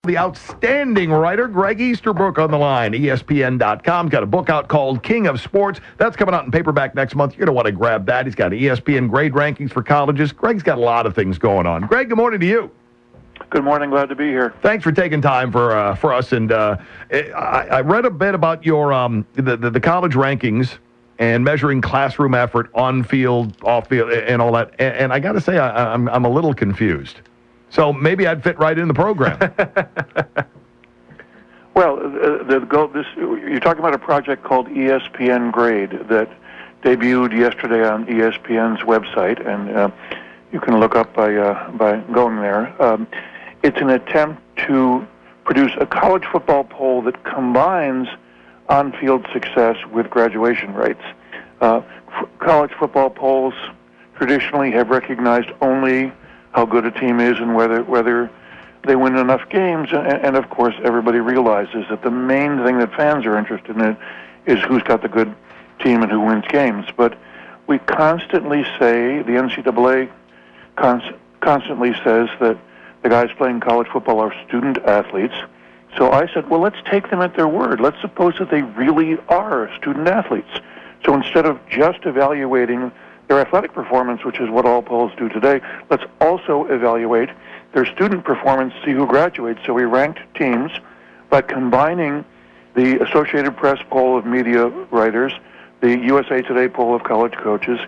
the outstanding writer, Gregg Easterbrook, on the line. ESPN.com. Got a book out called King of Sports. That's coming out in paperback next month. You're going to want to grab that. He's got ESPN Grade rankings for colleges. Gregg's got a lot of things going on. Gregg, good morning to you. Good morning. Glad to be here. Thanks for taking time for us. And I read a bit about your the college rankings and measuring classroom effort on field, off field, and all that. And I got to say, I'm a little confused. So maybe I'd fit right in the program. Well, you're talking about a project called ESPN Grade that debuted yesterday on ESPN's website, and you can look up by going there. It's an attempt to produce a college football poll that combines on-field success with graduation rates. College football polls traditionally have recognized only how good a team is and whether they win enough games, and of course everybody realizes that the main thing that fans are interested in is who's got the good team and who wins games. But we constantly say, the NCAA constantly says that the guys playing college football are student athletes. So I said, well, let's take them at their word. Let's suppose that they really are student athletes. So instead of just evaluating their athletic performance, which is what all polls do today, let's also evaluate their student performance, see who graduates. So we ranked teams by combining the Associated Press poll of media writers, the USA Today poll of college coaches,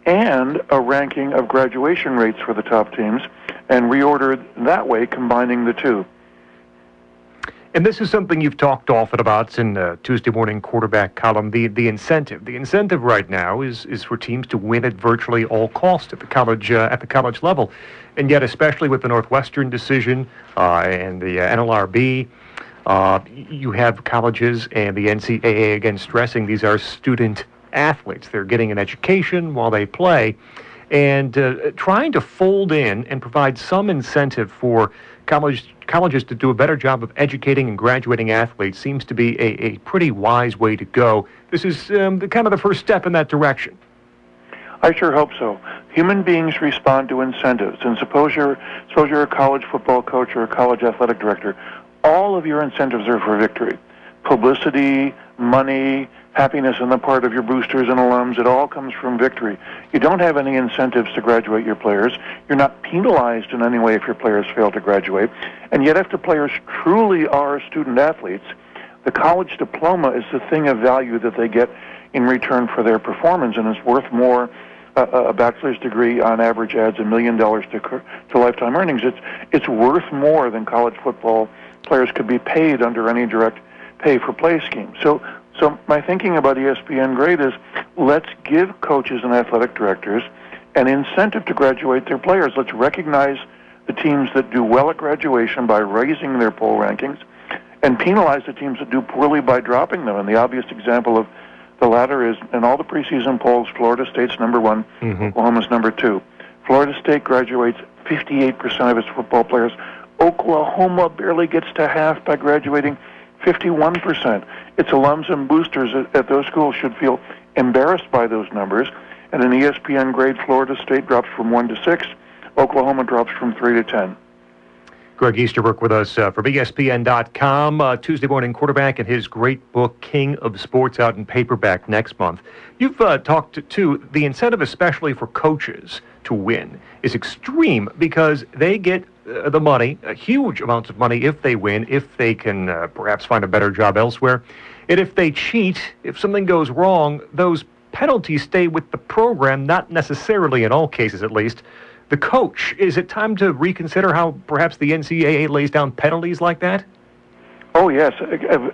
and a ranking of graduation rates for the top teams, and reordered that way, combining the two. And this is something you've talked often about in the Tuesday morning quarterback column, the incentive. The incentive right now is for teams to win at virtually all cost at the college level. And yet, especially with the Northwestern decision and the NLRB, you have colleges and the NCAA again stressing these are student athletes. They're getting an education while they play. And trying to fold in and provide some incentive for colleges to do a better job of educating and graduating athletes seems to be a pretty wise way to go. This is the first step in that direction. I sure hope so. Human beings respond to incentives, and suppose you're a college football coach or a college athletic director. All of your incentives are for victory. Publicity, money, happiness on the part of your boosters and alums, it all comes from victory. You don't have any incentives to graduate your players. You're not penalized in any way if your players fail to graduate. And yet if the players truly are student athletes, the college diploma is the thing of value that they get in return for their performance, and is worth more. A bachelor's degree on average adds $1 million to lifetime earnings. It's worth more than college football players could be paid under any direct pay-for-play scheme. So my thinking about ESPN Grade is, let's give coaches and athletic directors an incentive to graduate their players. Let's recognize the teams that do well at graduation by raising their poll rankings, and penalize the teams that do poorly by dropping them. And the obvious example of the latter is, in all the preseason polls, Florida State's number one, Oklahoma's number two. Florida State graduates 58% of its football players. Oklahoma barely gets to half by graduating 51%. Its alums and boosters at those schools should feel embarrassed by those numbers. And in ESPN Grade, Florida State drops from 1 to 6. Oklahoma drops from 3 to 10. Gregg Easterbrook with us from ESPN.com, Tuesday morning quarterback, and his great book, King of Sports, out in paperback next month. You've talked to the incentive, especially for coaches to win, is extreme because they get the money, huge amounts of money, if they win, if they can perhaps find a better job elsewhere. And if they cheat, if something goes wrong, those penalties stay with the program, not necessarily, in all cases at least, the coach. Is it time to reconsider how perhaps the NCAA lays down penalties like that? Oh, yes.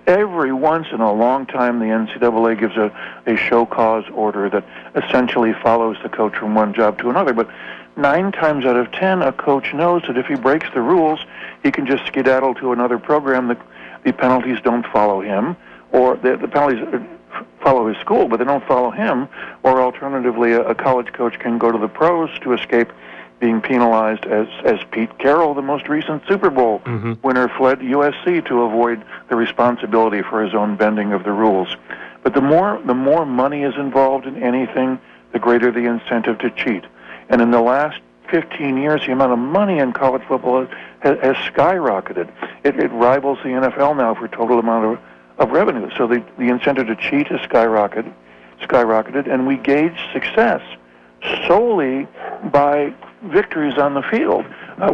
Every once in a long time, the NCAA gives a show cause order that essentially follows the coach from one job to another. But 9 times out of 10, a coach knows that if he breaks the rules, he can just skedaddle to another program. The penalties don't follow him, or the penalties follow his school, but they don't follow him. Or alternatively, a college coach can go to the pros to escape being penalized, as Pete Carroll, the most recent Super Bowl winner, fled USC to avoid the responsibility for his own bending of the rules. But the more money is involved in anything, the greater the incentive to cheat. And in the last 15 years, the amount of money in college football has skyrocketed. It rivals the NFL now for total amount of revenue. So the incentive to cheat has skyrocketed, and we gauge success solely by victories on the field.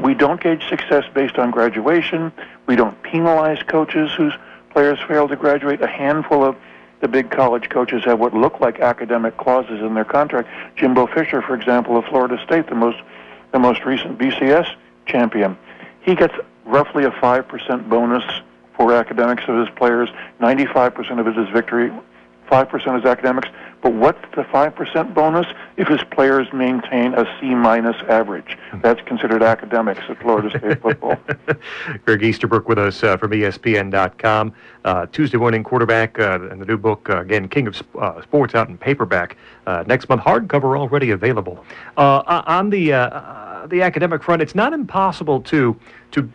We don't gauge success based on graduation. We don't penalize coaches whose players fail to graduate. A handful of the big college coaches have what look like academic clauses in their contract. Jimbo Fisher, for example, of Florida State, the most recent BCS champion, he gets roughly a 5% bonus for academics of his players. 95% of it is victory, 5% is academics. But what's the 5% bonus if his players maintain a C-minus average? That's considered academics at Florida State football. Gregg Easterbrook with us from ESPN.com. Tuesday morning quarterback and the new book, again, King of Sports, out in paperback. Next month, hardcover already available. On the academic front, it's not impossible to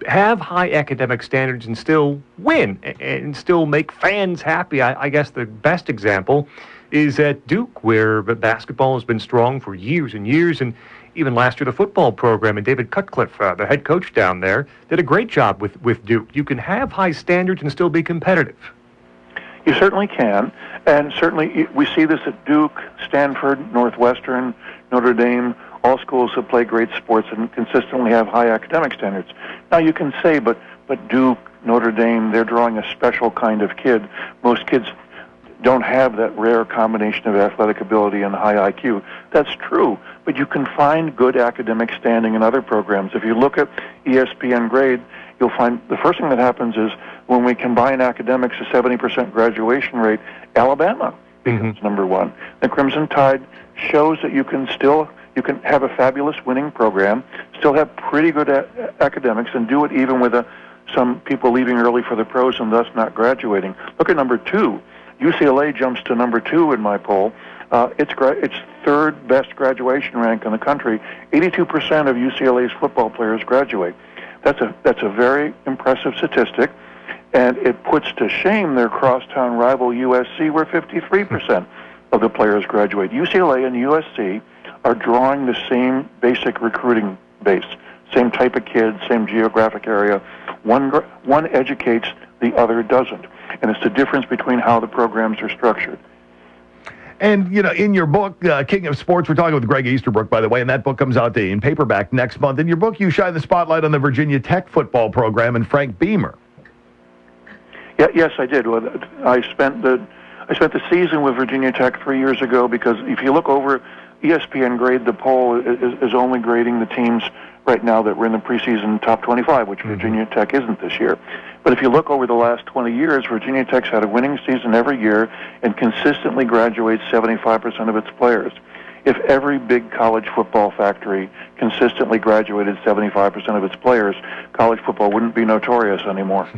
have high academic standards and still win and still make fans happy. I guess the best example is at Duke, where basketball has been strong for years and years, and even last year the football program, and David Cutcliffe, the head coach down there, did a great job with Duke. You can have high standards and still be competitive. You certainly can, and certainly we see this at Duke, Stanford, Northwestern, Notre Dame, all schools that play great sports and consistently have high academic standards. Now you can say, but Duke, Notre Dame, they're drawing a special kind of kid. Most kids don't have that rare combination of athletic ability and high IQ. That's true, but you can find good academic standing in other programs. If you look at ESPN Grade, you'll find the first thing that happens is when we combine academics, a 70% graduation rate, Alabama becomes number one. The Crimson Tide shows that you can have a fabulous winning program, still have pretty good academics, and do it even with some people leaving early for the pros and thus not graduating. Look at number two. UCLA jumps to number 2 in my poll. It's third best graduation rank in the country. 82% of UCLA's football players graduate. That's a very impressive statistic, and it puts to shame their crosstown rival USC, where 53% of the players graduate. UCLA and USC are drawing the same basic recruiting base, same type of kids, same geographic area. One educates, the other doesn't. And it's the difference between how the programs are structured. And, in your book, King of Sports, we're talking with Gregg Easterbrook, by the way, and that book comes out in paperback next month. In your book, you shine the spotlight on the Virginia Tech football program and Frank Beamer. Yeah, yes, I did. Well, I spent the season with Virginia Tech 3 years ago, because if you look over ESPN Grade, the poll is only grading the teams right now that were in the preseason top 25, which Virginia Tech isn't this year. But if you look over the last 20 years, Virginia Tech's had a winning season every year and consistently graduates 75% of its players. If every big college football factory consistently graduated 75% of its players, college football wouldn't be notorious anymore.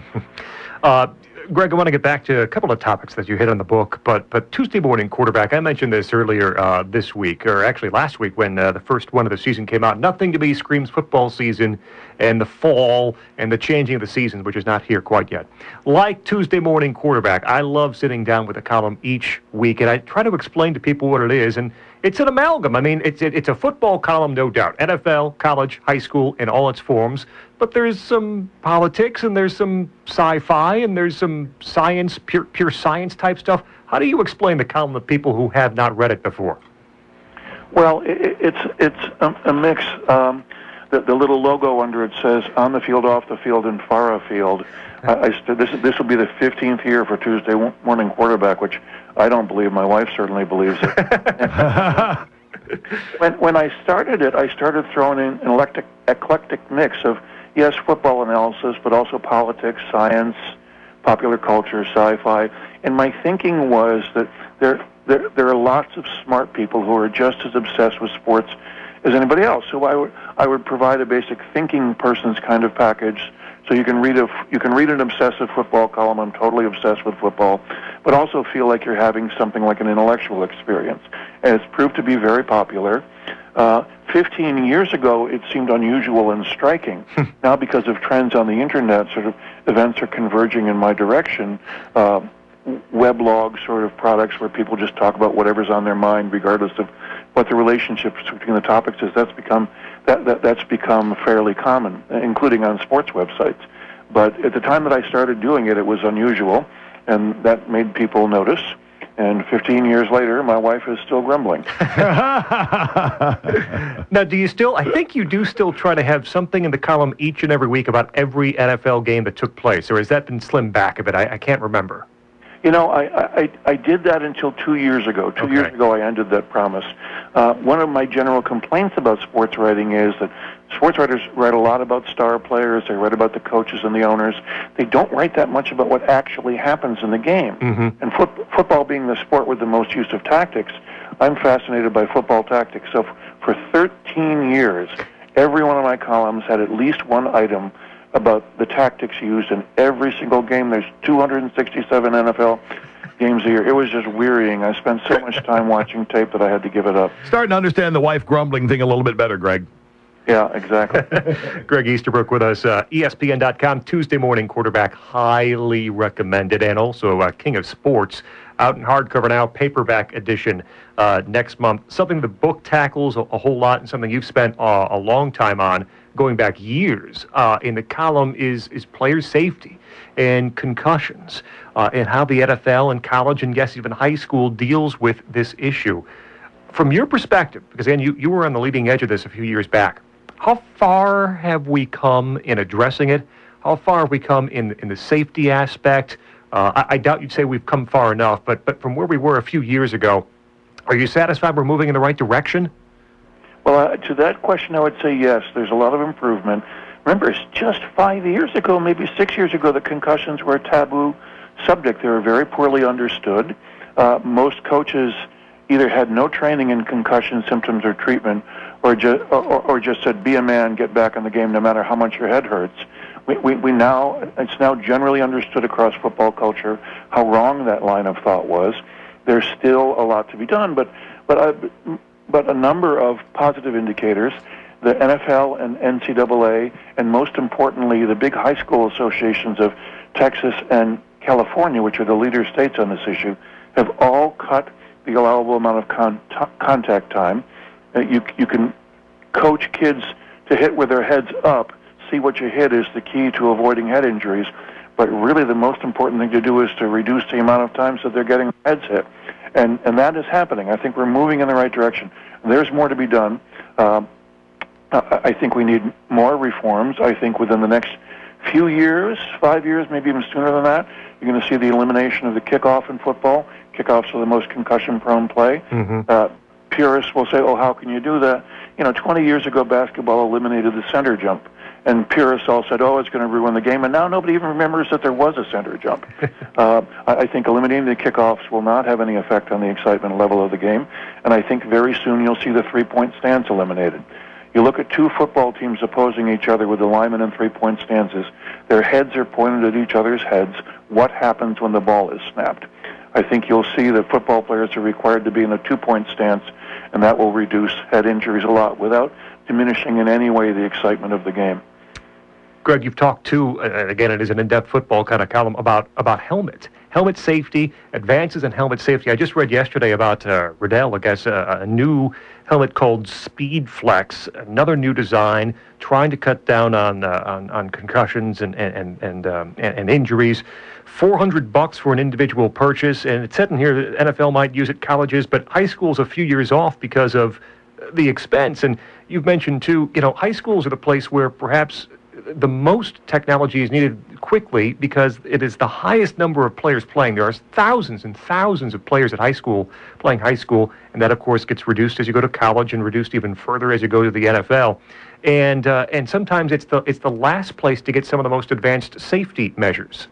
Gregg, I want to get back to a couple of topics that you hit on the book, but Tuesday morning quarterback, I mentioned this earlier this week, or actually last week when the first one of the season came out. Nothing to be screams football season and the fall and the changing of the seasons, which is not here quite yet. Like Tuesday morning quarterback, I love sitting down with a column each week, and I try to explain to people what it is, and it's an amalgam. I mean, it's a football column, no doubt. NFL, college, high school, in all its forms. But there's some politics, and there's some sci-fi, and there's some science, pure science type stuff. How do you explain the column to people who have not read it before? Well, it's a mix. The little logo under it says "on the field, off the field, and far afield." This will be the 15th year for Tuesday morning quarterback, which I don't believe. My wife certainly believes it. When I started it, I started throwing in an eclectic mix of, yes, football analysis, but also politics, science, popular culture, sci-fi. And my thinking was that there are lots of smart people who are just as obsessed with sports as anybody else. So I would provide a basic thinking person's kind of package. So you can read an obsessive football column. I'm totally obsessed with football, but also feel like you're having something like an intellectual experience. And it's proved to be very popular. 15 years ago, it seemed unusual and striking. Now, because of trends on the internet, sort of events are converging in my direction. Weblog sort of products where people just talk about whatever's on their mind, regardless of what the relationship between the topics is. That's that's become fairly common, including on sports websites. But at the time that I started doing it, it was unusual, and that made people notice. And 15 years later, my wife is still grumbling. Now, do you still, I think you do still try to have something in the column each and every week about every NFL game that took place, or has that been slimmed back a bit? I can't remember. You know, I did that until 2 years ago. Two years ago, I ended that promise. One of my general complaints about sports writing is that sports writers write a lot about star players. They write about the coaches and the owners. They don't write that much about what actually happens in the game. Mm-hmm. And football being the sport with the most use of tactics, I'm fascinated by football tactics. So for 13 years, every one of my columns had at least one item about the tactics used in every single game. There's 267 NFL games a year. It was just wearying. I spent so much time watching tape that I had to give it up. Starting to understand the wife grumbling thing a little bit better, Greg. Yeah, exactly. Gregg Easterbrook with us, ESPN.com, Tuesday morning quarterback, highly recommended, and also King of Sports, out in hardcover now, paperback edition next month. Something the book tackles a whole lot, and something you've spent a long time on, going back years in the column, is player safety and concussions, and how the NFL and college and, yes, even high school deals with this issue. From your perspective, because, again, you were on the leading edge of this a few years back, how far have we come in addressing it? How far have we come in the safety aspect? I doubt you'd say we've come far enough, but from where we were a few years ago, are you satisfied we're moving in the right direction? Well, to that question, I would say yes. There's a lot of improvement. Remember, it's just 5 years ago, maybe 6 years ago, that concussions were a taboo subject. They were very poorly understood. Most coaches either had no training in concussion symptoms or treatment, or just said, be a man, get back in the game no matter how much your head hurts. It's now generally understood across football culture how wrong that line of thought was. There's still a lot to be done, but a number of positive indicators. The NFL and NCAA, and most importantly, the big high school associations of Texas and California, which are the leader states on this issue, have all cut the allowable amount of contact time. You can coach kids to hit with their heads up. See what you hit is the key to avoiding head injuries. But really the most important thing to do is to reduce the amount of times that they're getting heads hit. And that is happening. I think we're moving in the right direction. There's more to be done. I think we need more reforms. I think within the next few years, 5 years, maybe even sooner than that, you're going to see the elimination of the kickoff in football. Kickoffs are the most concussion-prone play. Mm-hmm. Purists will say, oh, how can you do that? 20 years ago, basketball eliminated the center jump. And purists all said, oh, it's going to ruin the game. And now nobody even remembers that there was a center jump. I think eliminating the kickoffs will not have any effect on the excitement level of the game. And I think very soon you'll see the three-point stance eliminated. You look at two football teams opposing each other with the linemen and three-point stances. Their heads are pointed at each other's heads. What happens when the ball is snapped? I think you'll see that football players are required to be in a two-point stance, and that will reduce head injuries a lot without diminishing in any way the excitement of the game. Greg, you've talked too, again, it is an in-depth football kind of column about helmet safety, advances in helmet safety. I just read yesterday about Riddell, I guess, a new helmet called Speed Flex, another new design, trying to cut down on concussions and injuries. $400 for an individual purchase, and it said in here that NFL might use it, colleges, but high school's a few years off because of the expense. And you've mentioned too, high schools are the place where perhaps the most technology is needed quickly because it is the highest number of players playing. There are thousands and thousands of players at high school playing high school, and that, of course, gets reduced as you go to college and reduced even further as you go to the NFL. And sometimes it's the last place to get some of the most advanced safety measures.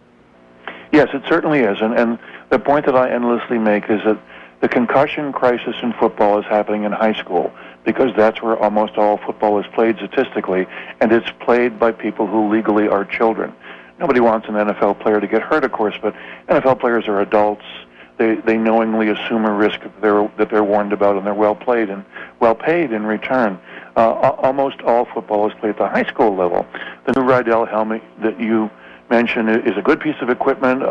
Yes, it certainly is. And the point that I endlessly make is that the concussion crisis in football is happening in high school because that's where almost all football is played statistically, and it's played by people who legally are children. Nobody wants an NFL player to get hurt, of course, but NFL players are adults. They knowingly assume a risk that they're warned about, and they're well paid in return. Almost all football is played at the high school level. The new Riddell helmet that you mentioned is a good piece of equipment.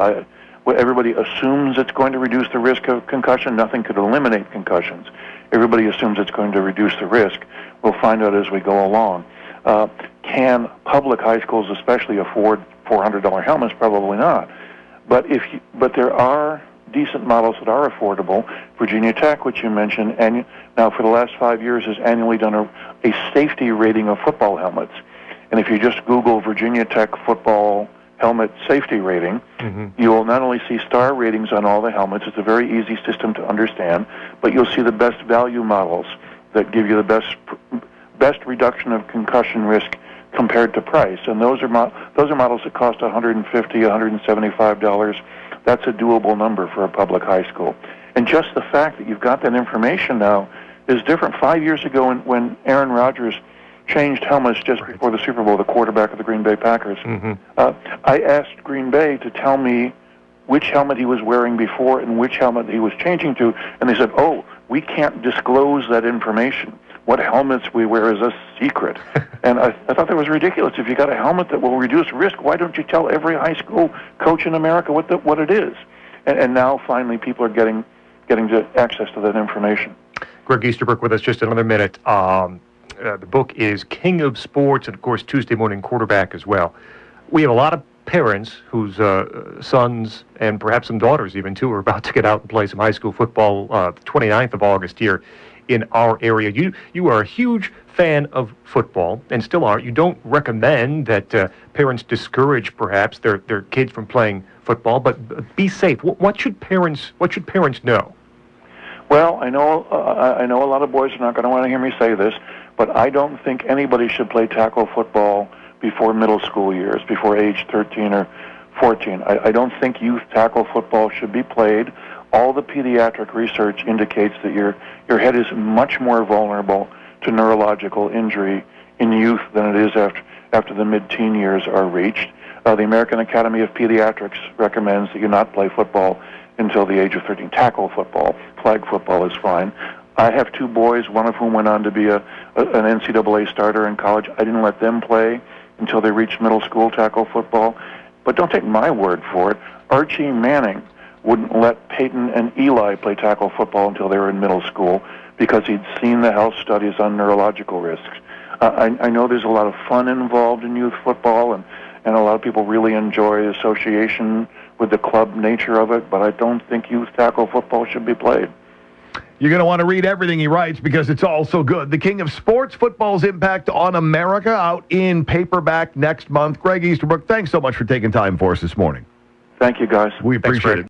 everybody assumes it's going to reduce the risk of concussion. Nothing could eliminate concussions. Everybody assumes it's going to reduce the risk. We'll find out as we go along. Can public high schools especially afford $400 helmets? Probably not. But there are decent models that are affordable. Virginia Tech, which you mentioned, and now for the last 5 years has annually done a safety rating of football helmets. And if you just Google Virginia Tech football helmet safety rating, you will not only see star ratings on all the helmets, it's a very easy system to understand, but you'll see the best value models that give you the best reduction of concussion risk compared to price. And those are models that cost $150, $175. That's a doable number for a public high school. And just the fact that you've got that information now is different. 5 years ago when Aaron Rodgers changed helmets just before the Super Bowl, the quarterback of the Green Bay Packers, I asked Green Bay to tell me which helmet he was wearing before and which helmet he was changing to, and they said, oh, we can't disclose that information. What helmets we wear is a secret. And I thought that was ridiculous. If you got a helmet that will reduce risk, why don't you tell every high school coach in America what it is? And now finally people are getting to access to that information. Gregg Easterbrook with us just another minute. The book is King of Sports, and of course Tuesday Morning Quarterback as well. We have a lot of parents whose sons and perhaps some daughters even too are about to get out and play some high school football the 29th of August here in our area. You are a huge fan of football and still are. You don't recommend that parents discourage perhaps their kids from playing football, but be safe. What should parents know? Well, I know a lot of boys are not going to want to hear me say this, but I don't think anybody should play tackle football before middle school years, before age 13 or 14. I don't think youth tackle football should be played. All the pediatric research indicates that your head is much more vulnerable to neurological injury in youth than it is after the mid-teen years are reached. The American Academy of Pediatrics recommends that you not play football until the age of 13. Tackle football, flag football is fine. I have two boys, one of whom went on to be an NCAA starter in college. I didn't let them play until they reached middle school tackle football. But don't take my word for it. Archie Manning wouldn't let Peyton and Eli play tackle football until they were in middle school because he'd seen the health studies on neurological risks. I know there's a lot of fun involved in youth football, and a lot of people really enjoy the association with the club nature of it, but I don't think youth tackle football should be played. You're going to want to read everything he writes because it's all so good. The King of Sports, Football's Impact on America, out in paperback next month. Gregg Easterbrook, thanks so much for taking time for us this morning. Thank you, guys. We appreciate it.